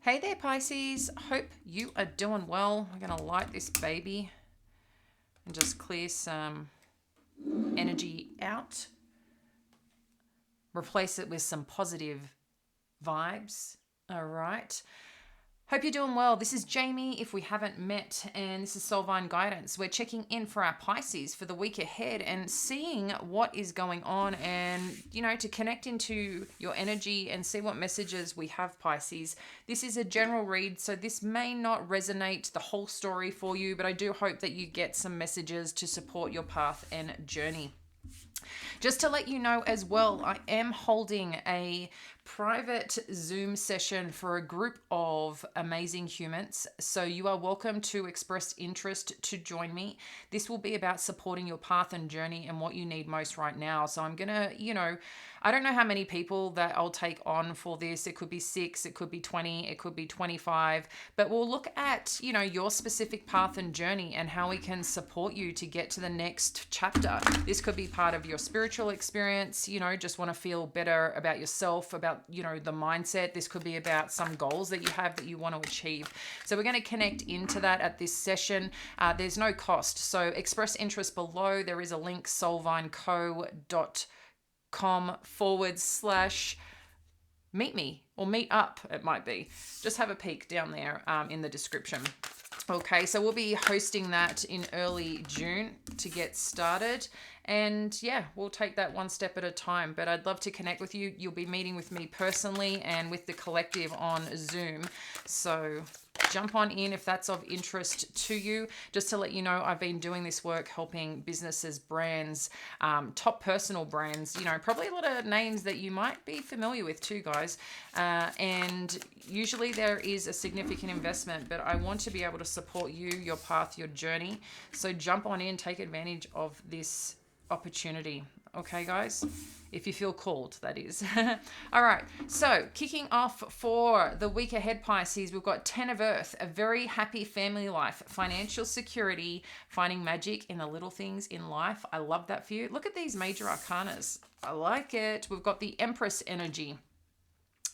Hey there, Pisces. Hope you are doing well. I'm going to light this baby and just clear some energy out. Replace it with some positive vibes. All right. Hope you're doing well. This is Jamie, if we haven't met, and this is Soulvine Guidance. We're checking in for our Pisces for the week ahead and seeing what is going on and, to connect into your energy and see what messages we have, Pisces. This is a general read, so this may not resonate the whole story for you, but I do hope that you get some messages to support your path and journey. Just to let you know as well, I am holding a private Zoom session for a group of amazing humans. So you are welcome to express interest to join me. This will be about supporting your path and journey and what you need most right now. So I'm going to, I don't know how many people that I'll take on for this. It could be 6, it could be 20, it could be 25, but we'll look at, your specific path and journey and how we can support you to get to the next chapter. This could be part of your spiritual experience, just want to feel better about yourself, about, the mindset. This could be about some goals that you have that you want to achieve. So we're going to connect into that at this session. There's no cost. So express interest below. There is a link, soulvineco.com/meet me or meet up, it might be. Just have a peek down there in the description. Okay, so we'll be hosting that in early June to get started. And yeah, we'll take that one step at a time. But I'd love to connect with you. You'll be meeting with me personally and with the collective on Zoom. So jump on in if that's of interest to you. Just to let you know, I've been doing this work helping businesses, brands, top personal brands, probably a lot of names that you might be familiar with too, guys. And usually there is a significant investment, but I want to be able to support you, your path, your journey. So jump on in, take advantage of this opportunity. Okay, guys? If you feel called, that is. All right. So kicking off for the week ahead, Pisces, we've got 10 of Earth, a very happy family life, financial security, finding magic in the little things in life. I love that for you. Look at these major arcanas. I like it. We've got the Empress energy,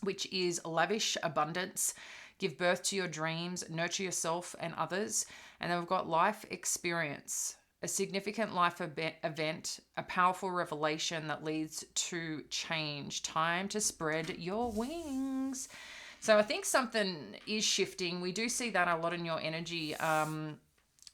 which is lavish abundance. Give birth to your dreams, nurture yourself and others. And then we've got life experience, a significant life event, a powerful revelation that leads to change. Time to spread your wings. So I think something is shifting. We do see that a lot in your energy.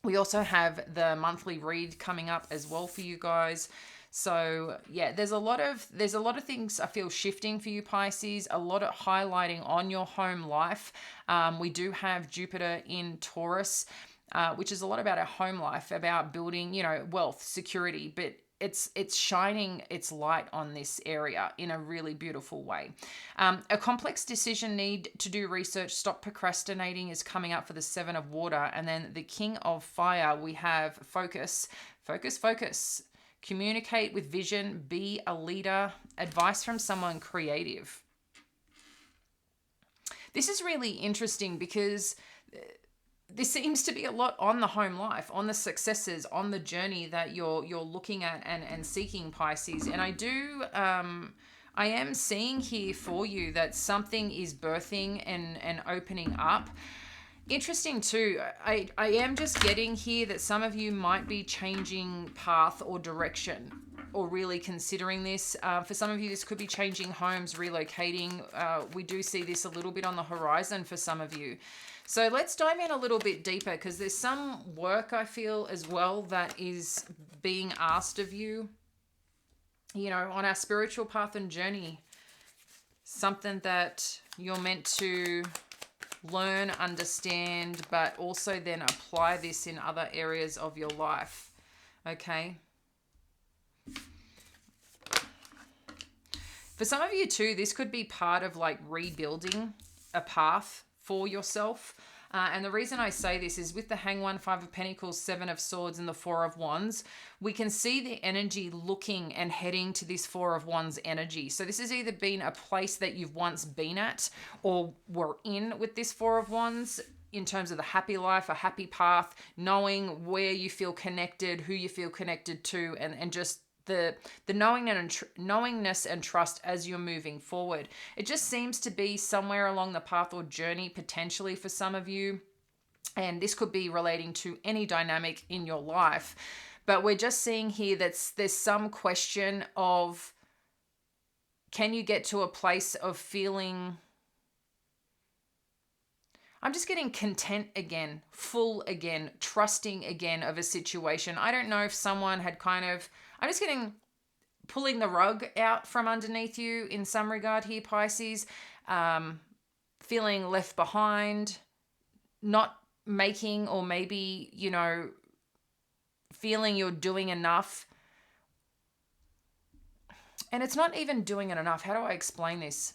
We also have the monthly read coming up as well for you guys. So yeah, there's a lot of things I feel shifting for you, Pisces, a lot of highlighting on your home life. We do have Jupiter in Taurus, which is a lot about our home life, about building, wealth, security, but it's shining its light on this area in a really beautiful way. A complex decision, need to do research, stop procrastinating is coming up for the 7 of Water. And then the King of Fire, we have focus. Communicate with vision, be a leader, advice from someone creative. This is really interesting because this seems to be a lot on the home life, on the successes, on the journey that you're looking at and seeking, Pisces. And I am seeing here for you that something is birthing and opening up. Interesting too, I am just getting here that some of you might be changing path or direction or really considering this. For some of you, this could be changing homes, relocating. We do see this a little bit on the horizon for some of you. So let's dive in a little bit deeper because there's some work I feel as well that is being asked of you, on our spiritual path and journey. Something that you're meant to learn, understand, but also then apply this in other areas of your life. Okay. For some of you too, this could be part of like rebuilding a path for yourself. And the reason I say this is with the Hanged, 5 of Pentacles, 7 of Swords, and the 4 of Wands, we can see the energy looking and heading to this 4 of Wands energy. So this has either been a place that you've once been at or were in with this 4 of Wands in terms of the happy life, a happy path, knowing where you feel connected, who you feel connected to, and just the knowingness and trust as you're moving forward. It just seems to be somewhere along the path or journey potentially for some of you. And this could be relating to any dynamic in your life. But we're just seeing here that there's some question of, can you get to a place of feeling, I'm just getting content again, full again, trusting again of a situation. I don't know if someone had I'm just getting pulling the rug out from underneath you in some regard here, Pisces. Feeling left behind, not making, or maybe, feeling you're doing enough. And it's not even doing it enough. How do I explain this?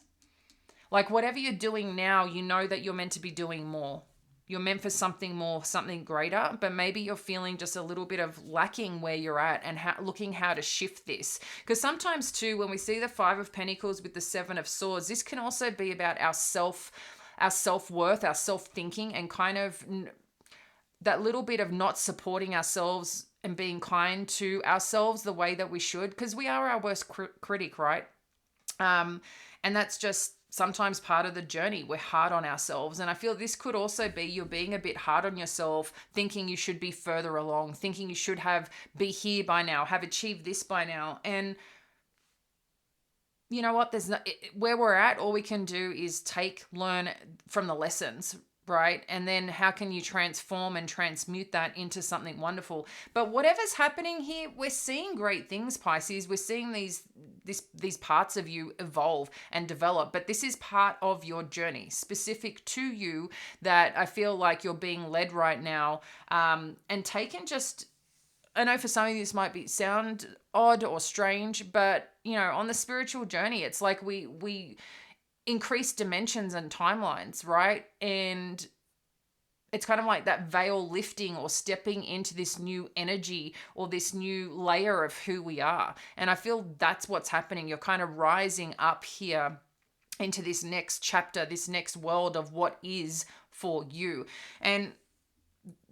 Like, whatever you're doing now, you know that you're meant to be doing more. You're meant for something more, something greater, but maybe you're feeling just a little bit of lacking where you're at, and looking how to shift this. Because sometimes too, when we see the Five of Pentacles with the Seven of Swords, this can also be about our self-worth, our self-thinking, and kind of that little bit of not supporting ourselves and being kind to ourselves the way that we should, because we are our worst critic, right? And that's just sometimes part of the journey. We're hard on ourselves. And I feel this could also be you're being a bit hard on yourself, thinking you should be further along, thinking you should be here by now, have achieved this by now. And you know what? Where we're at, all we can do is learn from the lessons, right? And then how can you transform and transmute that into something wonderful? But whatever's happening here, we're seeing great things, Pisces. We're seeing these parts of you evolve and develop, but this is part of your journey specific to you that I feel like you're being led right now, and taken just, I know for some of you this might sound odd or strange, but on the spiritual journey, it's like we increase dimensions and timelines, right? And it's kind of like that veil lifting or stepping into this new energy or this new layer of who we are. And I feel that's what's happening. You're kind of rising up here into this next chapter, this next world of what is for you. And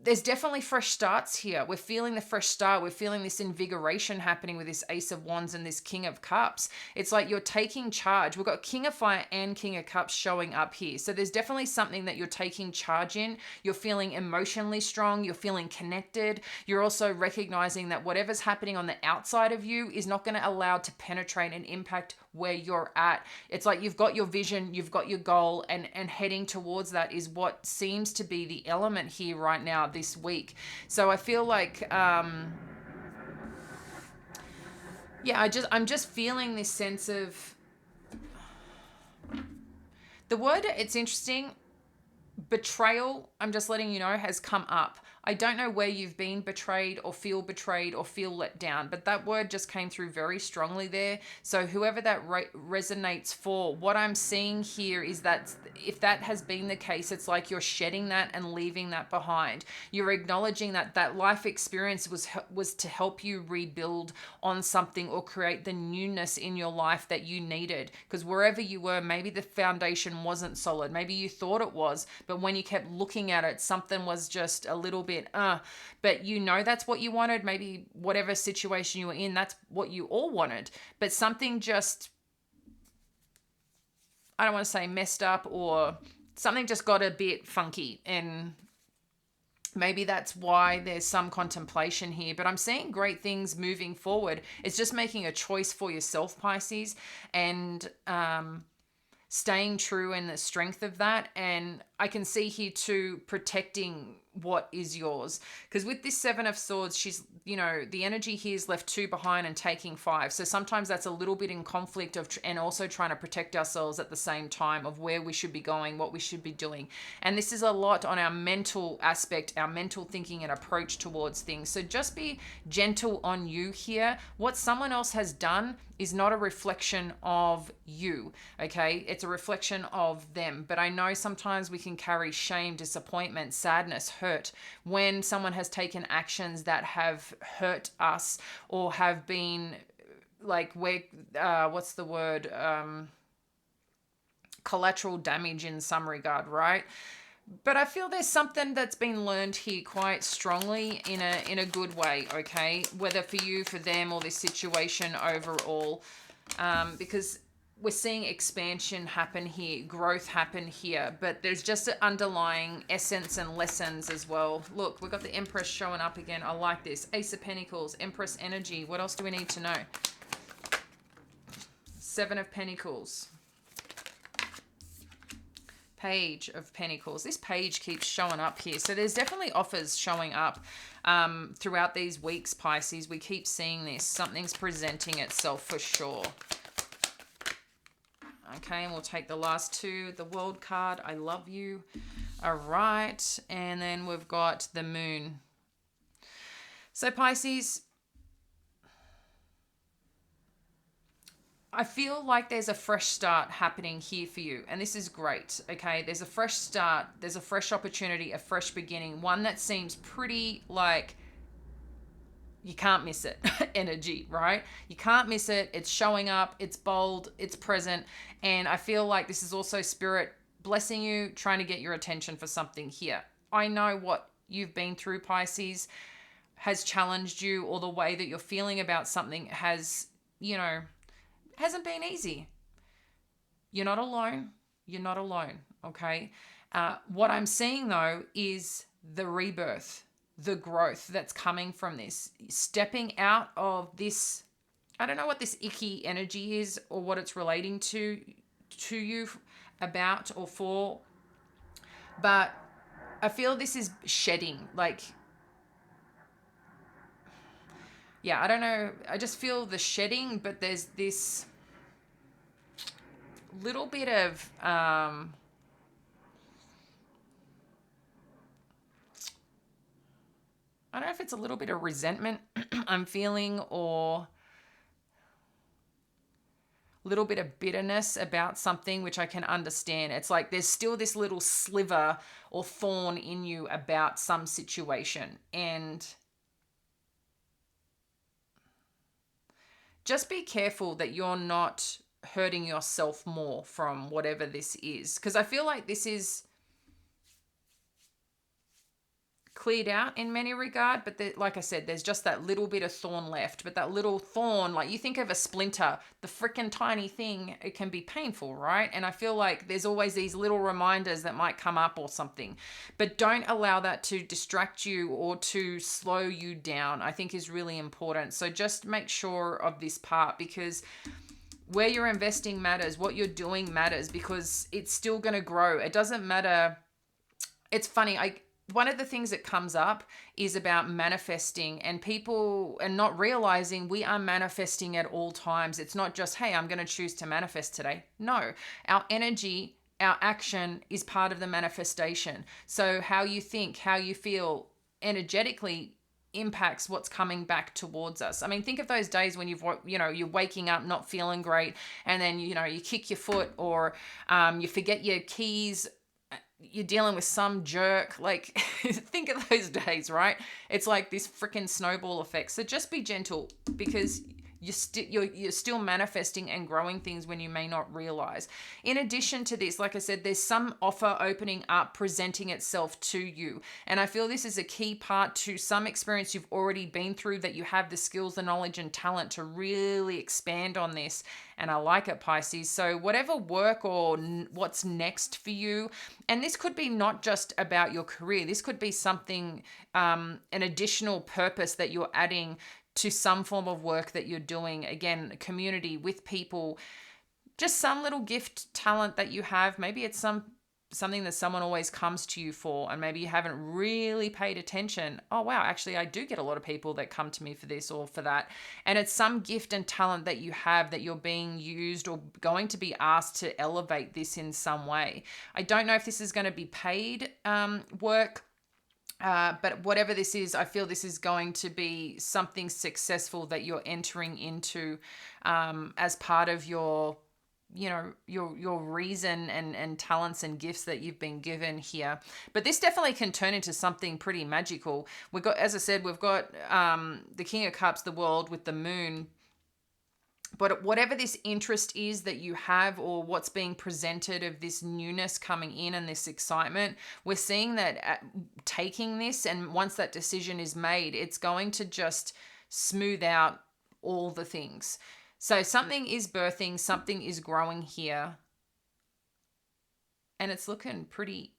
there's definitely fresh starts here. We're feeling the fresh start. We're feeling this invigoration happening with this Ace of Wands and this King of Cups. It's like you're taking charge. We've got King of Fire and King of Cups showing up here. So there's definitely something that you're taking charge in. You're feeling emotionally strong. You're feeling connected. You're also recognizing that whatever's happening on the outside of you is not going to allow to penetrate and impact where you're at. It's like you've got your vision, you've got your goal, and heading towards that is what seems to be the element here right now this week. So I feel like I'm just feeling this sense of the word, it's interesting, betrayal, I'm just letting you know, has come up. I don't know where you've been betrayed or feel let down, but that word just came through very strongly there. So whoever that resonates for, what I'm seeing here is that if that has been the case, it's like you're shedding that and leaving that behind. You're acknowledging that life experience was to help you rebuild on something or create the newness in your life that you needed. Because wherever you were, maybe the foundation wasn't solid. Maybe you thought it was, but when you kept looking at it, something was just a little bit, but that's what you wanted. Maybe whatever situation you were in, that's what you all wanted. But something just, I don't want to say messed up, or something just got a bit funky. And maybe that's why there's some contemplation here. But I'm seeing great things moving forward. It's just making a choice for yourself, Pisces, and staying true in the strength of that. And I can see here too, protecting what is yours. Because with this Seven of Swords, she's, the energy here is left 2 behind and taking 5. So sometimes that's a little bit in conflict and also trying to protect ourselves at the same time of where we should be going, what we should be doing. And this is a lot on our mental aspect, our mental thinking and approach towards things. So just be gentle on you here. What someone else has done is not a reflection of you, okay? It's a reflection of them. But I know sometimes we can carry shame, disappointment, sadness, hurt when someone has taken actions that have hurt us or have been like, what's the word? Collateral damage in some regard, right? But I feel there's something that's been learned here quite strongly in a good way, okay? Whether for you, for them, or this situation overall, because we're seeing expansion happen here, growth happen here, but there's just an underlying essence and lessons as well. Look, we've got the Empress showing up again. I like this. Ace of Pentacles, Empress energy. What else do we need to know? Seven of Pentacles. Page of Pentacles. This page keeps showing up here. So there's definitely offers showing up throughout these weeks, Pisces. We keep seeing this. Something's presenting itself for sure. Okay, and we'll take the last two. The World card, I love you. All right, and then we've got the Moon. So Pisces, I feel like there's a fresh start happening here for you, and this is great, okay? There's a fresh start, there's a fresh opportunity, a fresh beginning, one that seems pretty like you can't miss it energy, right? You can't miss it. It's showing up, it's bold, it's present, and I feel like this is also Spirit blessing you, trying to get your attention for something here. I know what you've been through, Pisces, has challenged you, or the way that you're feeling about something has, hasn't been easy. You're not alone. You're not alone, okay? What I'm seeing, though, is the rebirth, the growth that's coming from this. Stepping out of this, I don't know what this icky energy is or what it's relating to you about or for, but I feel this is shedding. Like, yeah, I don't know. I just feel the shedding, but there's this little bit of I don't know if it's a little bit of resentment I'm feeling, or a little bit of bitterness about something, which I can understand. It's like there's still this little sliver or thorn in you about some situation, and just be careful that you're not hurting yourself more from whatever this is, because I feel like this is cleared out in many regard, but like I said, there's just that little bit of thorn left. But that little thorn, like you think of a splinter, the freaking tiny thing, it can be painful, right? And I feel like there's always these little reminders that might come up or something, but don't allow that to distract you or to slow you down, I think is really important. So just make sure of this part, because where you're investing matters, what you're doing matters, because it's still going to grow. It doesn't matter. It's funny, one of the things that comes up is about manifesting, and people and not realizing we are manifesting at all times. It's not just, hey, I'm going to choose to manifest today. No, our energy, our action is part of the manifestation. So how you think, how you feel energetically impacts what's coming back towards us. I mean, think of those days when you're waking up not feeling great, and then, you kick your foot, or you forget your keys, you're dealing with some jerk. Like, think of those days, right? It's like this freaking snowball effect. So just be gentle, because you're still manifesting and growing things when you may not realize. In addition to this, like I said, there's some offer opening up, presenting itself to you. And I feel this is a key part to some experience you've already been through, that you have the skills, the knowledge and talent to really expand on this. And I like it, Pisces. So whatever work or what's next for you, and this could be not just about your career, this could be something, an additional purpose that you're adding to some form of work that you're doing. Again, community with people, just some little gift, talent that you have. Maybe it's something that someone always comes to you for, and maybe you haven't really paid attention. Oh, wow, actually, I do get a lot of people that come to me for this or for that. And it's some gift and talent that you have that you're being used or going to be asked to elevate this in some way. I don't know if this is going to be paid work, but whatever this is, I feel this is going to be something successful that you're entering into as part of your reason and talents and gifts that you've been given here. But this definitely can turn into something pretty magical. We've got, as I said, we've got the King of Cups, the World with the Moon. But whatever this interest is that you have, or what's being presented of this newness coming in and this excitement, we're seeing that taking this, and once that decision is made, it's going to just smooth out all the things. So something is birthing, something is growing here, and it's looking pretty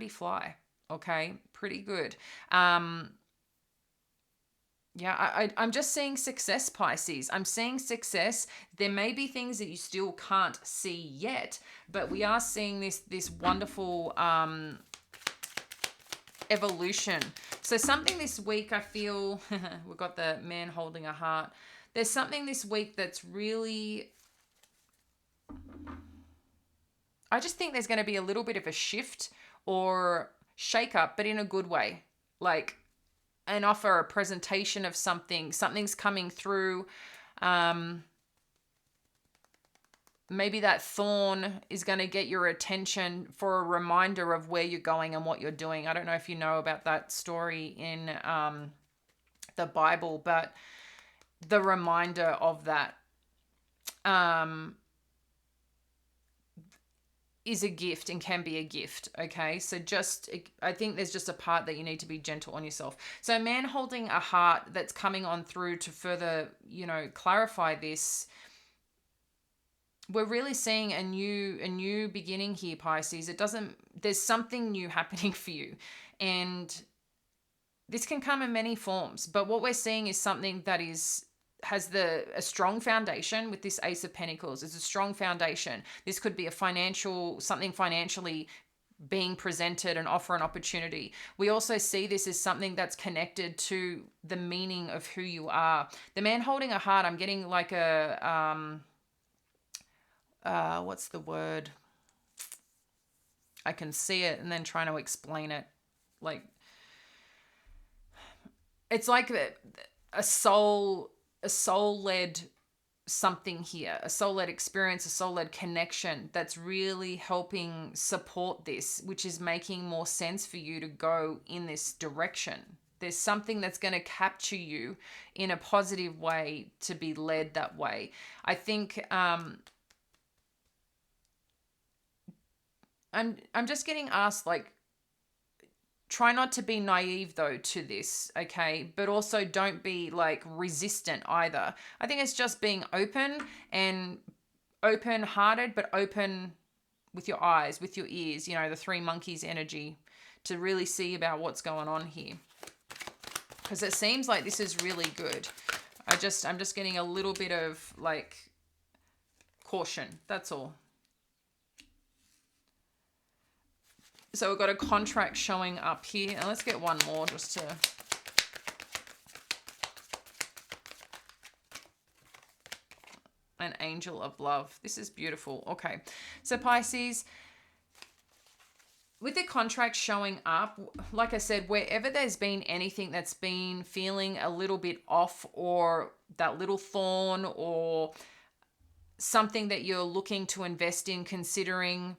fly. Okay, pretty good. Yeah, I'm just seeing success, Pisces. I'm seeing success. There may be things that you still can't see yet, but we are seeing this wonderful evolution. So something this week, I feel, we've got the man holding a heart. There's something this week that's really, I just think there's going to be a little bit of a shift or shake up, but in a good way. Like, an offer, a presentation of something's coming through. Maybe that thorn is going to get your attention for a reminder of where you're going and what you're doing. I don't know if you know about that story in the Bible, but the reminder of that is a gift and can be a gift. Okay, so I think there's just a part that you need to be gentle on yourself. So a man holding a heart that's coming on through to further, clarify this. We're really seeing a new beginning here, Pisces. There's something new happening for you, and this can come in many forms, but what we're seeing is something that has a strong foundation with this Ace of Pentacles. It's a strong foundation. This could be something financially being presented, an offer, an opportunity. We also see this as something that's connected to the meaning of who you are. The man holding a heart, I'm getting like what's the word? I can see it and then trying to explain it. Like, it's like a soul-led something here, a soul-led experience, a soul-led connection that's really helping support this, which is making more sense for you to go in this direction. There's something that's going to capture you in a positive way to be led that way. I think I'm just getting asked, like, try not to be naive though to this, okay? But also don't be like resistant either. I think it's just being open and open-hearted, but open with your eyes, with your ears, the three monkeys energy, to really see about what's going on here. Because it seems like this is really good. I'm just getting a little bit of like caution. That's all. So we've got a contract showing up here. And let's get one more just to... An angel of love. This is beautiful. Okay. So Pisces, with the contract showing up, like I said, wherever there's been anything that's been feeling a little bit off, or that little thorn, or something that you're looking to invest in, considering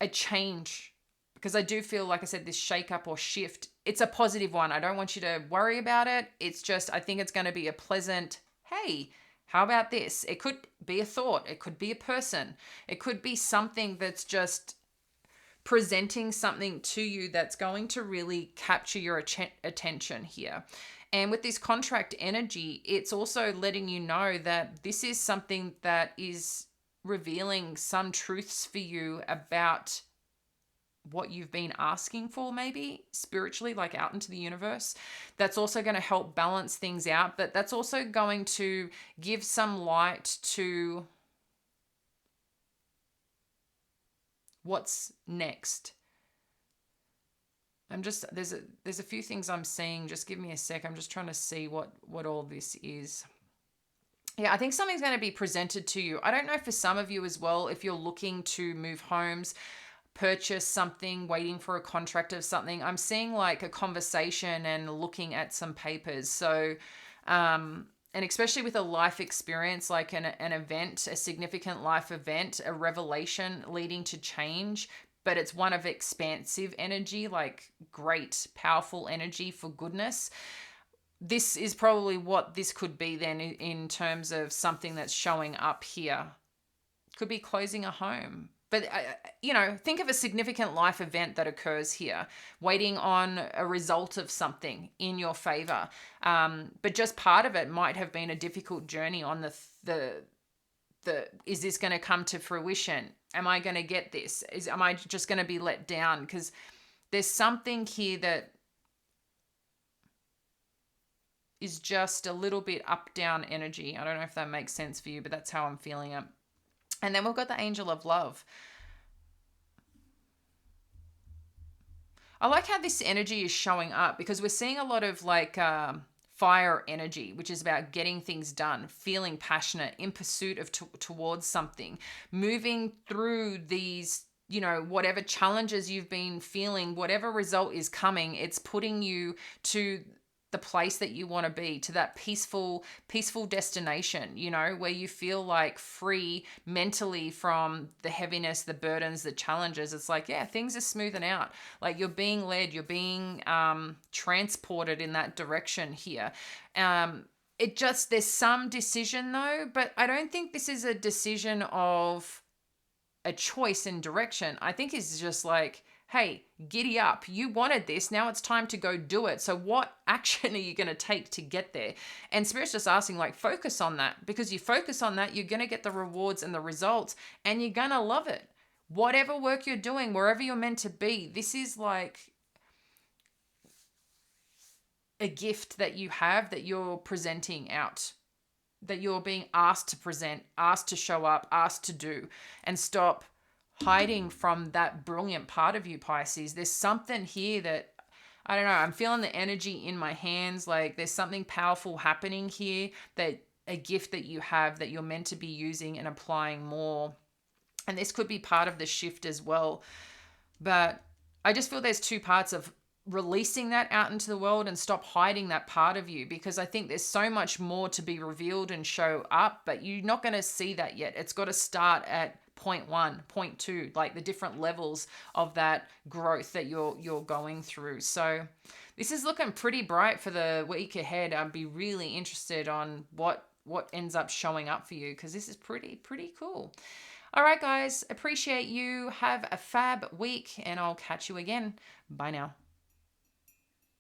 a change, because I do feel, like I said, this shake up or shift, it's a positive one. I don't want you to worry about it. It's just, I think it's going to be a pleasant, hey, how about this? It could be a thought. It could be a person. It could be something that's just presenting something to you that's going to really capture your attention here. And with this contract energy, it's also letting you know that this is something that is revealing some truths for you about what you've been asking for, maybe spiritually, like out into the universe. That's also going to help balance things out, but that's also going to give some light to what's next. There's a few things I'm seeing. Just give me a sec. I'm just trying to see what all this is. Yeah, I think something's going to be presented to you. I don't know for some of you as well, if you're looking to move homes, purchase something, waiting for a contract of something. I'm seeing like a conversation and looking at some papers. So, and especially with a life experience, like an event, a significant life event, a revelation leading to change, but it's one of expansive energy, like great, powerful energy for goodness. this is probably what this could be then in terms of something that's showing up here. Could be closing a home. But, think of a significant life event that occurs here, waiting on a result of something in your favor. But just part of it might have been a difficult journey on the is this going to come to fruition? Am I going to get this? Am I just going to be let down? Because there's something here that is just a little bit up down energy. I don't know if that makes sense for you, but that's how I'm feeling it. And then we've got the angel of love. I like how this energy is showing up because we're seeing a lot of like fire energy, which is about getting things done, feeling passionate, in pursuit of towards something, moving through these, whatever challenges you've been feeling, whatever result is coming, it's putting you to the place that you want to be, to that peaceful destination, where you feel like free mentally from the heaviness, the burdens, the challenges. It's like, yeah, things are smoothing out. Like you're being led, you're being transported in that direction here. There's some decision though, but I don't think this is a decision of a choice in direction. I think it's just like, hey, giddy up. You wanted this. Now it's time to go do it. So what action are you going to take to get there? And Spirit's just asking, like, focus on that, because you focus on that, you're going to get the rewards and the results, and you're going to love it. Whatever work you're doing, wherever you're meant to be, this is like a gift that you have that you're presenting out, that you're being asked to present, asked to show up, asked to do, and stop hiding from that brilliant part of you, Pisces. There's something here that, I don't know, I'm feeling the energy in my hands. Like there's something powerful happening here, that a gift that you have that you're meant to be using and applying more. And this could be part of the shift as well. But I just feel there's two parts of releasing that out into the world and stop hiding that part of you, because I think there's so much more to be revealed and show up, but you're not going to see that yet. It's got to start at point 1, point 2, like the different levels of that growth that you're going through. So this is looking pretty bright for the week ahead. I'd be really interested on what ends up showing up for you, because this is pretty cool. All right, guys, appreciate you. Have a fab week, and I'll catch you again. Bye now.